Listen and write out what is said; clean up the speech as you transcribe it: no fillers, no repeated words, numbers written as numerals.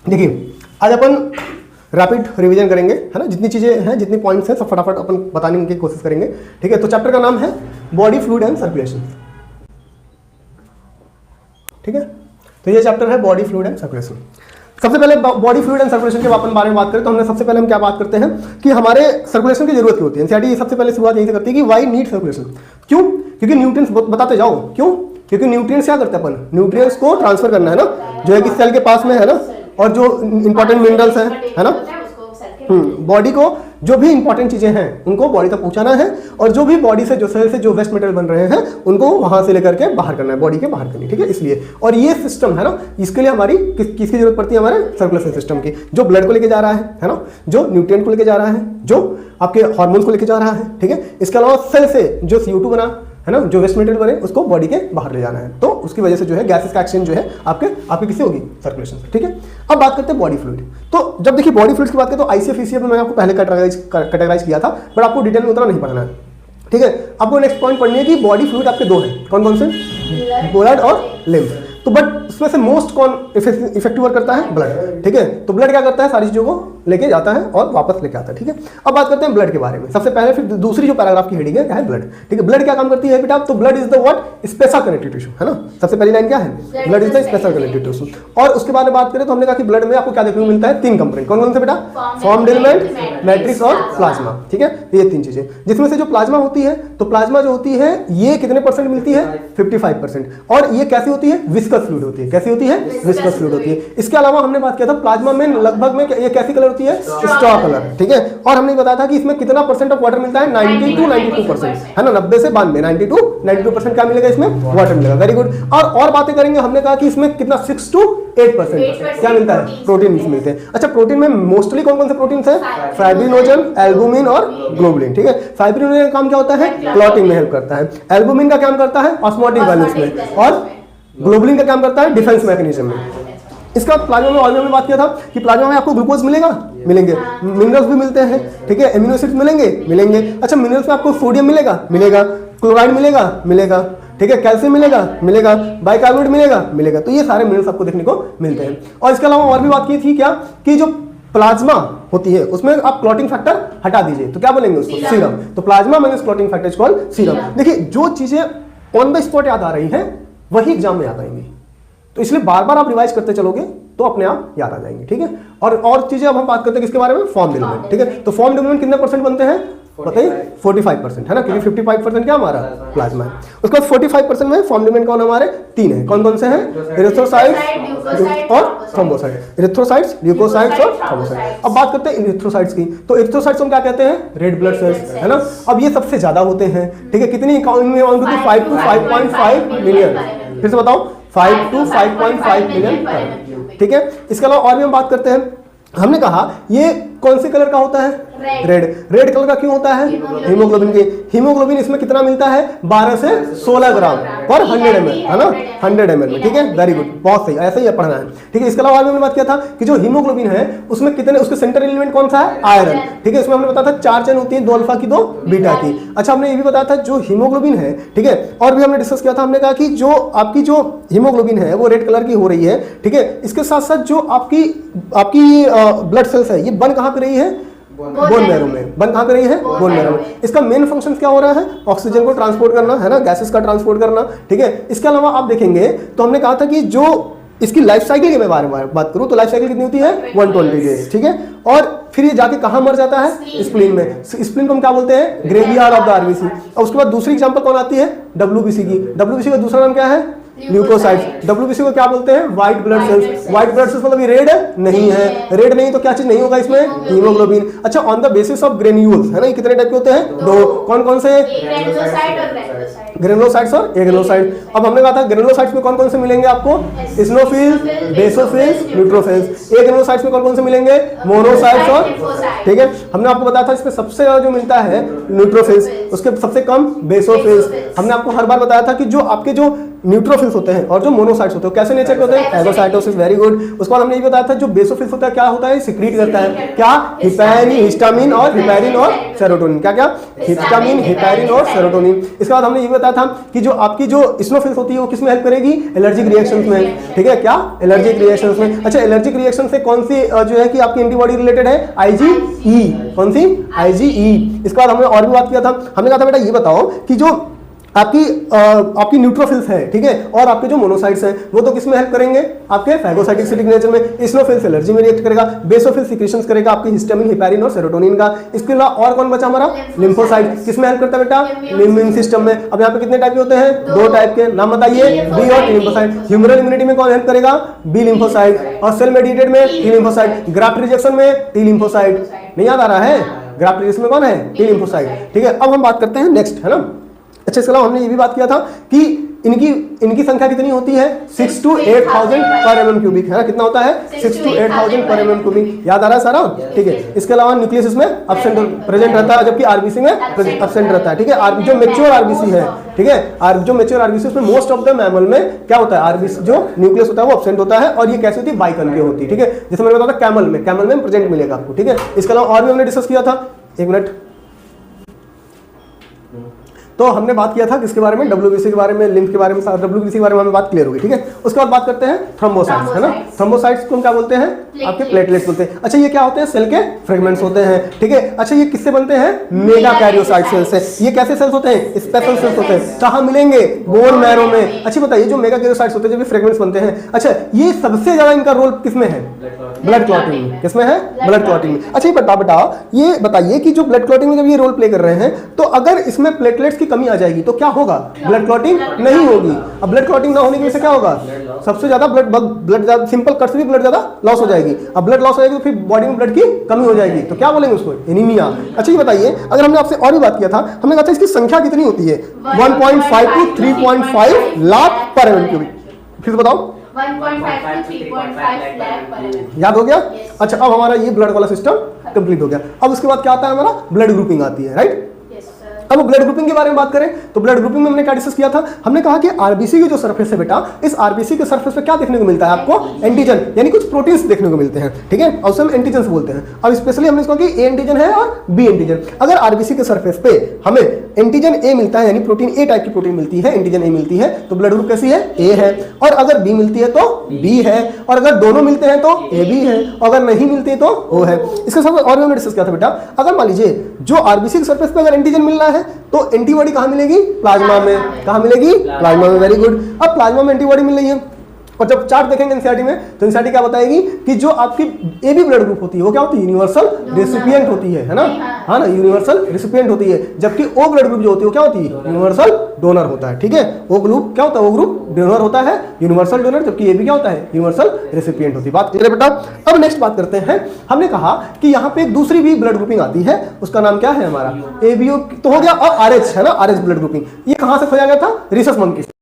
देखिए आज अपन rapid revision करेंगे, है ना, जितनी चीजें हैं, जितनी पॉइंट्स हैं, सब फटाफट अपन बताने की कोशिश करेंगे, ठीक है। तो चैप्टर का नाम है बॉडी फ्लूइड एंड सर्कुलेशन, ठीक है। तो ये चैप्टर है बॉडी फ्लूइड एंड सर्कुलेशन। सबसे पहले बॉडी फ्लूइड एंड सर्कुलेशन के बारे में बात करें तो हमने सबसे पहले हम क्या बात करते हैं कि हमारे सर्कुलेशन की जरूरत क्यों होती है। एनसीईआरटी सबसे पहले शुरुआत यहीं से करती है कि व्हाई नीड सर्कुलेशन, क्यों, क्योंकि न्यूट्रिएंट्स बताते जाओ, क्यों, क्योंकि न्यूट्रिएंट्स क्या करते हैं अपन, न्यूट्रिएंट्स को ट्रांसफर करना है ना, जो है कि सेल के पास में है ना, और जो इंपॉर्टेंट मिनरल्स है ना, बॉडी को जो भी इंपॉर्टेंट चीजें हैं उनको बॉडी तक पहुंचाना है, और जो भी बॉडी से, जो सेल से जो वेस्ट मटेरियल बन रहे हैं उनको वहां से लेकर के बाहर करना है, बॉडी के बाहर करनी, ठीक है। इसलिए और ये सिस्टम है ना, इसके लिए हमारी किसकी जरूरत पड़ती है, हमारे सर्कुलेशन सिस्टम की, जो ब्लड को लेके जा रहा है ना, जो न्यूट्रिएंट को लेके जा रहा है, जो आपके हार्मोन्स को लेके जा रहा है, ठीक है। इसके अलावा सेल से जो CO2 बना है ना, जो वेस्ट मटेरियल बने उसको बॉडी के बाहर ले जाना है, तो उसकी वजह से जो है गैसेस का एक्सचेंज जो है आपके किससे होगी, सर्कुलेशन से, ठीक है। अब बात करते हैं बॉडी फ्लूइड। तो जब देखिए बॉडी फ्लूइड की बात करें तो ICF ECF में मैंने आपको पहले कैटेगराइज किया था, बट आपको डिटेल में उतना नहीं पढ़ना है, ठीक है। आपको नेक्स्ट पॉइंट पढ़नी है कि बॉडी फ्लूइड आपके दो हैं, कौन कौन से, ब्लड और लिम्फ। तो बट उसमें से मोस्ट कौन इफेक्टिव वर्क करता है, ब्लड, ठीक है। तो ब्लड क्या करता है, सारी चीजों को लेके जाता है और वापस लेके आता है, ठीक है। अब बात करते हैं ब्लड के बारे में सबसे पहले, फिर दूसरी जो पैराग्राफ की हेडिंग है क्या है, ब्लड, ठीक है। ब्लड क्या काम करती है बेटा, तो blood is the what, special connective tissue, है ना। सबसे पहली लाइन क्या है, blood is the special connective tissue. और उसके बाद में बात करें तो हमने कहा कि ब्लड में आपको क्या देखने को मिलता है, 3 कंपोनेंट, कौन कौन से बेटा, फॉर्म्ड एलिमेंट, मैट्रिक्स और प्लाज्मा, ठीक है। ये 3 चीजें, जिसमें से जो प्लाज्मा होती है, तो प्लाज्मा जो होती है ये कितने % मिलती है, 55%। और ये कैसी होती है, विस्कस फ्लूइड होती है, कैसी होती है, विस्कस फ्लूइड होती है। इसके अलावा हमने बात किया था प्लाज्मा में लगभग में ये कैसी कलर होती है, स्ट्रॉ कलर, ठीक है। और हमने बताया था कि इसमें कितना % ऑफ वाटर मिलता है, 90 to 92%, है ना, 90 से 92, 90 to 92% क्या मिलेगा इसमें, वाटर मिलेगा, वेरी गुड। और बातें करेंगे, हमने कहा कि इसमें कितना 6 to 8% क्या मिलता है, प्रोटीन मिलते हैं। अच्छा, प्रोटीन में मोस्टली कौन कौन से प्रोटीन है, फाइब्रिनोजन, एल्बुमिन और ग्लोबुलिन, ठीक है। फाइब्रिनोजन का काम क्या होता है, क्लॉटिंग में हेल्प करता है, एल्बुमिन का काम करता है ऑस्मोटिक बैलेंस में, और ग्लोबुलिन का काम करता है डिफेंस मैकेनिज्म में। इसका प्लाज्मा में ऑलरेडी बात किया था कि प्लाज्मा में आपको ग्लूकोज मिलेगा, मिलेंगे, मिनरल्स भी मिलते हैं, ठीक है, एमिनो एसिड्स मिलेंगे। अच्छा, मिनरल्स में आपको सोडियम मिलेगा, क्लोराइड मिलेगा, ठीक है, कैल्शियम मिलेगा, बाइकार्बोनेट मिलेगा। तो ये सारे मिनरल्स आपको देखने को मिलते हैं। और इसके अलावा और भी बात की थी क्या कि जो प्लाज्मा होती है उसमें आप क्लॉटिंग फैक्टर हटा दीजिए तो क्या बोलेंगे उसको, सीरम। तो plasma minus clotting factor is called serum. देखिए जो चीजें ऑन द स्पॉट याद आ रही हैं वही एग्जाम में याद आएंगी, तो इसलिए बार बार आप रिवाइज करते चलोगे तो अपने आप याद आ जाएंगे, ठीक है। और चीजें अब हम बात करते हैं किसके बारे में, फॉर्म्ड एलिमेंट, ठीक है। तो फॉर्म्ड एलिमेंट कितने % बनते हैं बताइए, 45%, है ना, क्योंकि 55% क्या हमारा प्लाज्मा है। उसके बाद 45% में फॉर्म्ड एलिमेंट कौन हमारे 3 है, कौन कौन से हैं, इरिथ्रोसाइट्स और थ्रोम्बोसाइट्स, इरिथ्रोसाइट्स, ल्यूकोसाइट्स और थ्रोम्बोसाइट्स। अब बात करते हैं इरिथ्रोसाइट्स की। तो इरिथ्रोसाइट्स हम क्या कहते हैं, रेड ब्लड सेल्स, है ना। अब ये सबसे ज्यादा होते हैं, ठीक है, कितनी, 5 to 5.5 मिलियन, फिर से बताओ, 5 to 5.5 मिलियन, ठीक है। इसके अलावा और भी हम बात करते हैं, हमने कहा ये कौन से कलर का होता है, रेड कलर का क्यों होता है, हीमोग्लोबिन के, हीमोग्लोबिन इसमें कितना मिलता है, 12 से 16 ग्राम पर 100 ml, है ना, 100 ml में, ठीक है, वेरी गुड, बहुत सही, ऐसा ही पढ़ना है, ठीक है। इसके अलावा हमने बात किया था कि जो हीमोग्लोबिन है उसमें कितने, उसके सेंट्रल एलिमेंट कौन सा है, आयरन, ठीक है। इसमें हमने बताया था 4 चेन होती है, 2 अल्फा की 2 बीटा की। अच्छा, हमने ये भी बताया था जो हीमोग्लोबिन है, ठीक है, और भी हमने डिस्कस किया था, हमने कहा कि जो आपकी जो हीमोग्लोबिन है वो रेड कलर की हो रही है, ठीक है। इसके साथ साथ जो आपकी ब्लड सेल्स है ये बन कहां पे रही है, बोन मैरो में, बन कहां पे रही है, बोन मैरो में। इसका मेन फंक्शन क्या हो रहा है, ऑक्सीजन को ट्रांसपोर्ट करना, है ना, गैसेस का ट्रांसपोर्ट करना, ठीक है। इसके अलावा आप देखेंगे तो हमने कहा था कि जो इसकी लाइफ साइकिल के बारे में बात करूं तो लाइफ साइकिल कितनी होती है, 120 डेज, ठीक है। और फिर ये जाके कहां मर जाता है, स्प्लीन में। स्प्लीन को हम क्या बोलते हैं, ग्रेवयार्ड ऑफ द आरबीसी। और उसके बाद दूसरी एग्जांपल कौन आती है, WBC की। WBC का दूसरा नाम क्या है, ल्यूकोसाइट्स। WBC को क्या बोलते हैं, white blood cells. White blood cells मतलब ये रेड नहीं है, रेड नहीं तो क्या चीज नहीं होगा इसमें, हीमोग्लोबिन। अच्छा, on the basis of granules, है ना, ये कितने टाइप के होते हैं, 2, कौन कौन से, ग्रेनुलोसाइट्स और एग्रेनुलोसाइट्स। अब हमने कहा था ग्रेनुलोसाइट्स में कौन कौन से मिलेंगे आपको, इस्नोफिल्स, बेसोफिल्स, न्यूट्रोफिल्स। एग्रेनुलोसाइट्स में कौन कौन से मिलेंगे, मोनोसाइट्स और, ठीक है। हमने आपको बताया था इसमें सबसे ज्यादा जो मिलता है न्यूट्रोफिल्स, उसके सबसे कम बेसोफिल्स। हमने आपको हर बार बताया था कि जो आपके जो न्यूट्रोफिल्स होते हैं और जो मोनोसाइट्स होते हैं कैसे नेचर के होते हैं, फैगोसाइटोसिस, वेरी गुड। उसके बाद हमने ये बताया था जो बेसोफिल्स होता है क्या होता है, सिक्रीट करता है क्या, हिस्टामिन और हिपैरिन और सेरोटोनिन। क्या क्या, हिस्टामिन, हिपैरिन और सेरोटोनिन। इसके बाद हमने ये बताया था कि जो आपकी जो इस्नोफिल्स होती है वो किस में हेल्प करेगी, एलर्जिक रिएक्शंस में, ठीक है, क्या, एलर्जिक रिएक्शंस में। अच्छा, एलर्जिक रिएक्शन से कौन सी जो है कि आपकी एंटीबॉडी रिलेटेड है, IgE, कौन सी, IgE। इसके बाद हमने और भी बात किया था, हमने कहा था बेटा ये बताओ कि जो आपकी न्यूट्रोफिल्स है, ठीक है, और आपके जो मोनोसाइट्स हैं वो तो किसमें हेल्प करेंगे, आपके फैगोसाइटिक सिग्नेचर में। इस्नोफिल्स एलर्जी में रिएक्ट करेगा, बेसोफिल सिक्रीशंस करेगा आपकी हिस्टामिन, हिपैरिन और सेरोटोनिन का। इसके अलावा और कौन बचा हमारा, लिम्फोसाइट, किसमें हेल्प करता है बेटा, इम्यून सिस्टम में। अब यहाँ पे कितने टाइप के होते हैं, 2 टाइप के, नाम बताइए, बी और टी लिम्फोसाइट। ह्यूमरल इम्यूनिटी में कौन हेल्प करेगा, बी लिम्फोसाइट, और सेल मेडिएटेड में टी लिम्फोसाइट, ग्राफ्ट रिजेक्शन में टी लिम्फोसाइट। नहीं याद आ रहा है, ग्राफ्ट रिजेक्शन में कौन है, टी लिम्फोसाइट, ठीक है। अब हम बात करते हैं नेक्स्ट, है ना। अच्छा, इसके अलावा हमने ये भी बात किया था कि इनकी संख्या कितनी होती है, 6 to 8,000 पर mm क्यूबिक, है ना, कितना होता है, 6 to 8,000 पर mm क्यूबिक। याद आ रहा है सारा, ठीक है। इसके अलावा न्यूक्लियस इसमें अब्सेंट प्रेजेंट रहता है, जबकि आरबीसी में अब्सेंट रहता है, ठीक है। जो मैच्योर आरबीसी है, ठीक है, जो मैच्योर आरबीसी उसमें मोस्ट ऑफ द मैमल में क्या होता है, आरबीसी जो न्यूक्लियस होता है वो अब्सेंट होता है, और ये कैसे होती है, बाइकॉन्केव होती है, ठीक है। जैसे मैंने बताया था कैमल में प्रेजेंट मिलेगा आपको, ठीक है। इसके अलावा और भी हमने डिस्कस किया था, एक मिनट, तो हमने बात किया था किसके बारे में, डब्ल्यूबीसी के बारे में, लिम्फ के बारे में, डब्ल्यूबीसी के बारे में हमें बात क्लियर होगी, ठीक है। उसके बाद बात करते हैं थ्रोम्बोसाइट्स, है ना। थ्रोम्बोसाइट्स को हम क्या बोलते हैं, आपके प्लेटलेट्स बोलते हैं। अच्छा, ये क्या होते हैं, सेल के फ्रेगमेंट्स होते हैं, ठीक है। अच्छा, ये किससे बनते हैं, मेगा कैरियोसाइट सेल्स से। ये कैसे सेल्स होते हैं, स्पेशल सेल्स होते हैं। कहाँ मिलेंगे, बोन मैरो में। अच्छा बताइए, जो मेगा कैरियोसाइट्स होते हैं, जब फ्रेगमेंट्स बनते हैं, अच्छा ये सबसे ज्यादा इनका रोल किसमें है, ब्लड क्लॉटिंग में। किसमें है, ब्लड क्लॉटिंग में। अच्छा, ये बताइए कि जो ब्लड क्लॉटिंग में जब ये रोल प्ले कर रहे हैं, तो अगर इसमें प्लेटलेट्स की कमी आ जाएगी तो क्या होगा, ब्लड क्लॉटिंग नहीं होगी। अब ब्लड क्लॉटिंग ना होने की वजह से क्या होगा, सबसे ज्यादा ब्लड सिंपल कट से भी ब्लड ज्यादा लॉस हो जाएगी। अब ब्लड लॉस हो जाएगी तो फिर बॉडी में ब्लड की कमी हो जाएगी, तो क्या बोलेंगे उसको, एनीमिया। अच्छा, ये बताइए, अगर हमने आपसे और भी बात किया था, हमने कहा था इसकी संख्या कितनी होती है, 1.5 to 3.5 लाख पर mm क्यूबिक। फिर बताओ, 1.5 to 3.5 लाख पर mm। याद हो गया। अच्छा, अब हमारा ये ब्लड वाला सिस्टम कंप्लीट हो गया। अब उसके बाद क्या आता है, हमारा ब्लड ग्रुपिंग आती है, राइट। अब ब्लड ग्रुपिंग के बारे में बात करें तो ब्लड ग्रुपिंग में हमने क्या डिस्कस किया था, हमने कहा कि आरबीसी की जो सरफेस है बेटा, इस आरबीसी के सरफेस पे क्या देखने को मिलता है आपको, एंटीजन, यानी कुछ प्रोटीन्स देखने को मिलते हैं, ठीक है, और उसे हम एंटीजन बोलते हैं। अब स्पेशली हमने इसको कि ए एंटीजन है और बी एंटीजन। अगर आरबीसी के सरफेस पे हमें एंटीजन ए मिलता है, यानी प्रोटीन ए टाइप की प्रोटीन मिलती है, एंटीजन ए मिलती है, तो ब्लड ग्रुप कैसी है, ए है। और अगर बी मिलती है तो बी है, और अगर दोनों मिलते हैं तो ए बी है, और अगर नहीं मिलती तो ओ है। इसके साथ और भी हमने डिस्कस किया था बेटा, अगर मान लीजिए जो आरबीसी के सरफेस पे अगर एंटीजन मिलना है तो एंटीबॉडी कहां मिलेगी, प्लाज्मा में। कहां मिलेगी, प्लाज्मा में, वेरी गुड। अब प्लाज्मा में एंटीबॉडी मिल रही है, और जब चार्ट देखेंगे एनसीईआरटी में तो एनसीईआरटी क्या बताएगी कि जो आपकी एबी ब्लड ग्रुप होती है वो क्या होती है, यूनिवर्सल रेसिपिएंट होती है ना, हाँ ना, यूनिवर्सल रेसिपिएंट होती है। जबकि ओ ब्लड ग्रुप जो होती है वो क्या होती है, यूनिवर्सल डोनर होता है, ठीक है। ओ ग्रुप क्या होता है, ओ ग्रुप डोनर होता है, यूनिवर्सल डोनर, जबकि एबी क्या होता है, यूनिवर्सल रेसिपिएंट होती है। बात क्लियर है बेटा। अब नेक्स्ट बात करते हैं, हमने कहा कि यहाँ पे दूसरी भी ब्लड ग्रुपिंग आती है, उसका नाम क्या है हमारा, एबीओ तो हो गया, और आरएच है ना, आरएच ब्लड ग्रुपिंग। ये कहां से खोजा गया था, रिसस मंकी से।